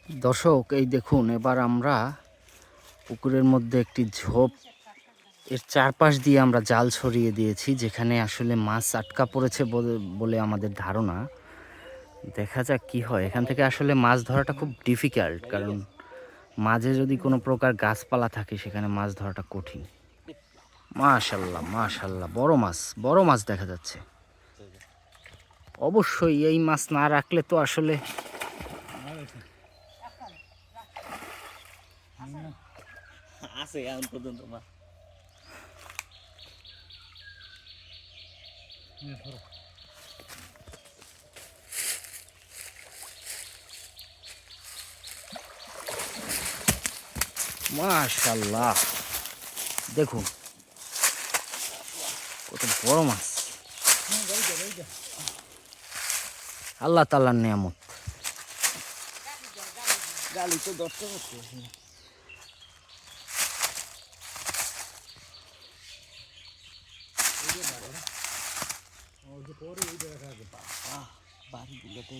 দর্শক, এই দেখুন, এবার আমরা পুকুরের মধ্যে একটি ঝোপ এর চারপাশ দিয়ে আমরা জাল ছড়িয়ে দিয়েছি, যেখানে আসলে মাছ আটকা পড়েছে বলে আমাদের ধারণা। দেখা যাক কি হয়। এখান থেকে আসলে মাছ ধরাটা খুব ডিফিকাল্ট, কারণ মাঝে যদি কোনো প্রকার গাছপালা থাকে সেখানে মাছ ধরাটা কঠিন। মাশাল্লাহ মাশাল্লাহ, বড় মাছ দেখা যাচ্ছে। অবশ্যই এই মাছ না রাখলে তো আসলে আছে এখন পর্যন্ত মা। মাশাল্লাহ, দেখুন কত বড় মাছ। আল্লাহ তাআলার নিয়ামত। গালি তো দশটা হচ্ছে। বাড়িগুলোতে